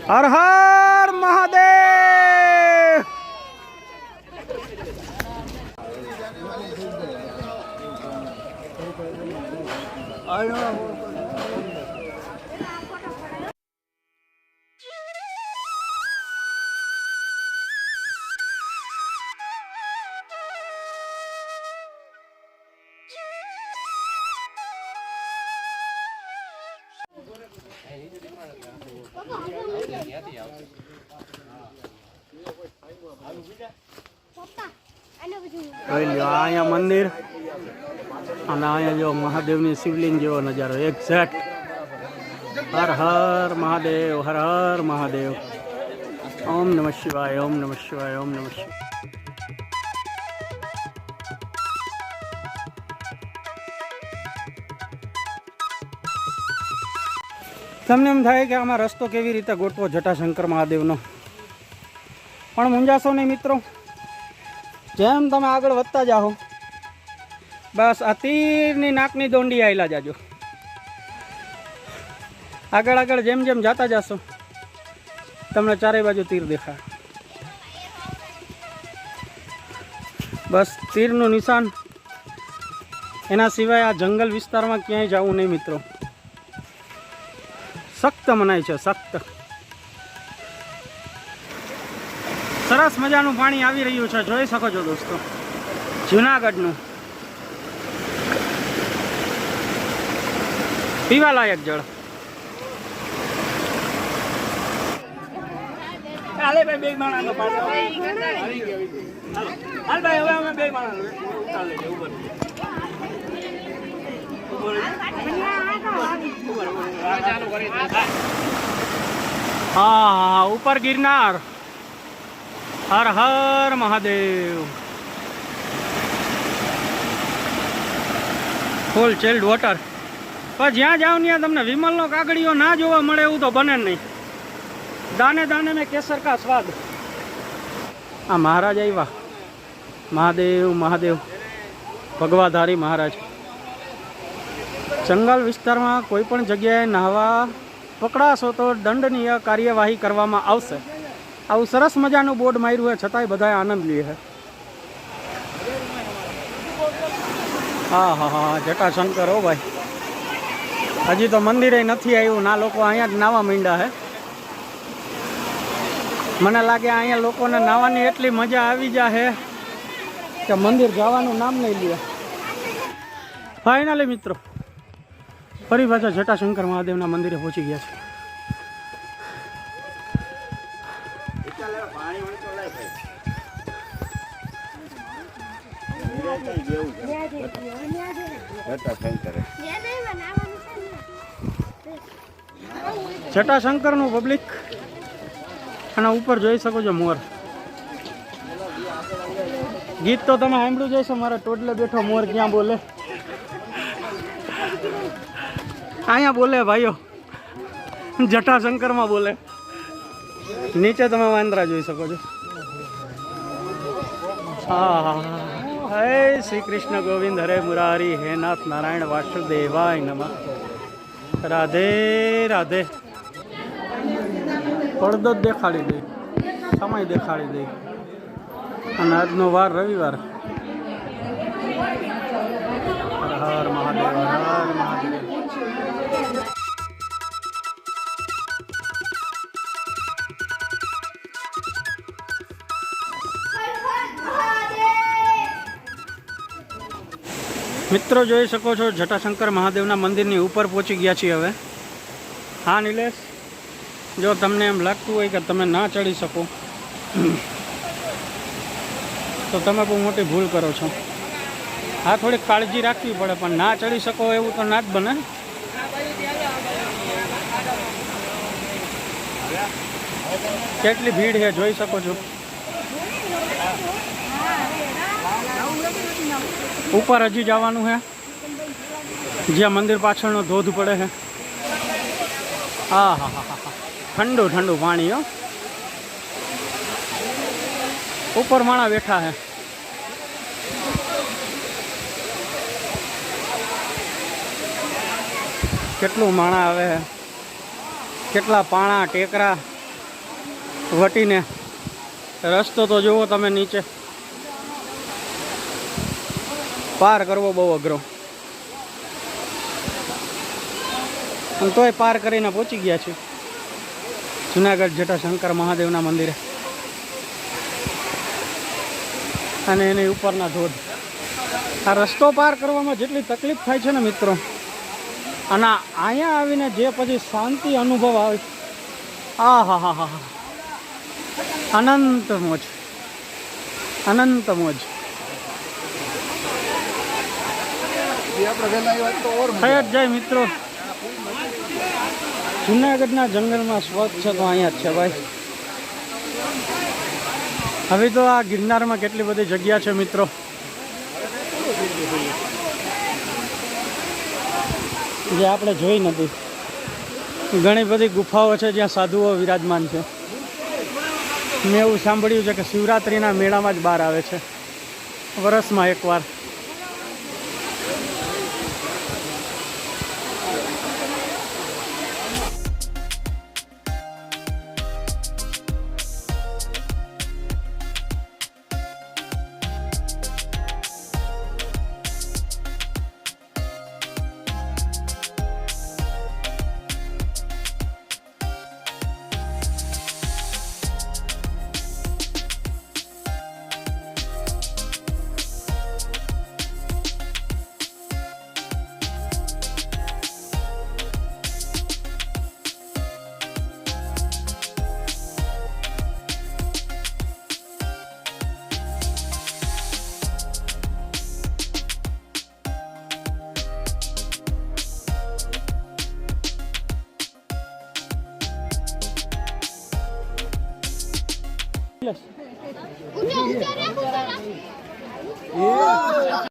હર હર મહાદેવ। અહીંયા મંદિર અને અહીંયા જો મહાદેવની શિવલિંગ જેવો નજારો એક્ઝેક્ટ। હર હર મહાદેવ, હર હર મહાદેવ। ઓમ નમઃ શિવાય, ઓમ નમઃ શિવાય, ઓમ નમઃ શિવાય। તમને એમ થાય કે આમાં રસ્તો કેવી રીતે ગોઠવો જટાશંકર મહાદેવનો, પણ મૂંઝાશો નહીં મિત્રો। જેમ તમે આગળ વધતા જાઓ બસ આ તીરની નાકની દોંડી આયલા જાજો। આગળ આગળ જેમ જેમ જતા જશો તમને ચારે બાજુ તીર દેખાય। બસ તીરનું નિશાન, એના સિવાય આ જંગલ વિસ્તારમાં ક્યાંય જવું નહીં મિત્રો। સખ્ત મનાય છે, સખ્ત। સરસ મજાનું પાણી આવી રહ્યું છે, જોઈ શકો છો દોસ્તો, જુનાગઢનું પીવાલાયક જળ। હાલે ભાઈ બે માણસનો પાછો હાલ ભાઈ, હવે અમે બે માણસ હા ઉપર ગિરનાર। હર હર મહાદેવ। ફૂલ ચિલ્ડ વોટર। પણ જ્યાં જાઓ ત્યાં તમને વિમલનો કાગડીઓ ના જોવા મળે એવું તો બને નહીં। દાને દાને મેં કેસર કા સ્વાદ। આ મહારાજ આવ્યા, મહાદેવ મહાદેવ ભગવાધારી મહારાજ। જંગલ વિસ્તારમાં કોઈ પણ જગ્યાએ નાહવા પકડાશો તો દંડનીય કાર્યવાહી કરવામાં આવશે। આવું સરસ મજાનું બોર્ડ માર્યું હોય છતાંય બધા આનંદ લે છે। હા હા હા જટાશંકર હો ભાઈ, હજી તો મંદિરે નથી આવ્યું ના, લોકો અહીંયા જ નાવા માંડ્યા છે। મને લાગે અહીંયા લોકોને નાવાની એટલી મજા આવી જાય કે મંદિર જવાનું નામ નહીં લે। ફાઇનલી મિત્રો ફરી પાછા જટાશંકર મહાદેવના મંદિરે પહોંચી ગયા છે। જટાશંકરનું પબ્લિક આના ઉપર જોઈ શકો છો મોર। ગીત તો તમે સાંભળ્યું જઈશે, મારા ટોડલે બેઠો મોર ક્યાં બોલે, અહીંયા બોલે ભાઈઓ, જટાશંકરમાં બોલે। નીચે તમે વાંદરા જોઈ શકો છો। હા હે શ્રી કૃષ્ણ ગોવિંદ હરે મુરારી, હે નાથ નારાયણ વાસુદેવાય નમઃ। રાધે રાધે। પડદો જ દેખાડી દઈ, સમય દેખાડી દઈ, અને આજનો વાર રવિવાર। હર હર મહાદેવ, હર હર મહાદેવ। મિત્રો જોઈ શકો છો જટાશંકર મહાદેવના મંદિરની ઉપર પહોંચી ગયા છીએ હવે। હા નિલેશ, જો તમને એમ લાગતું હોય કે તમે ના ચડી શકો તો તમે બહુ મોટી ભૂલ કરો છો। હા થોડીક કાળજી રાખવી પડે, પણ ના ચડી શકો એવું તો ના જ બને। કેટલી ભીડ છે જોઈ શકો છો। ઉપર હજી જવાનું છે, જ્યાં મંદિર પાછળનો ધોધ પડે છે। હા હા હા હા, ઠંડુ ઠંડુ પાણી હો। ઉપર માણા બેઠા છે। કેટલું માણા આવે છે, કેટલા પાણા ટેકરા વટીને રસ્તો તો જુઓ તમે, નીચે પાર કરવો બહુ અઘરો, પણ તોય પાર કરીને પહોંચી ગયા છીએ જુનાગઢ જટાશંકર મહાદેવના મંદિરે અને એની ઉપરના ધોધ. આ રસ્તો પાર કરવામાં જેટલી તકલીફ થાય છે ને મિત્રો, અને અહીંયા આવીને જે પછી શાંતિ અનુભવ આવે, આ હા હા હા, અનંત મોજ, અનંત મોજ. થઈ જ જાય મિત્રો. જુનાગઢના જંગલમાં સ્વચ્છ તો અહીંયા જ છે ભાઈ. હવે તો આ ગિરનારમાં કેટલી બધી જગ્યા છે મિત્રો, જે આપણે જોઈ નથી. ઘણી બધી ગુફાઓ છે જ્યાં સાધુઓ વિરાજમાન છે. મેં એવું સાંભળ્યું છે કે શિવરાત્રિના મેળામાં જ બહાર આવે છે, વર્ષમાં એકવાર. ઊંચા ઊંચા રાખો.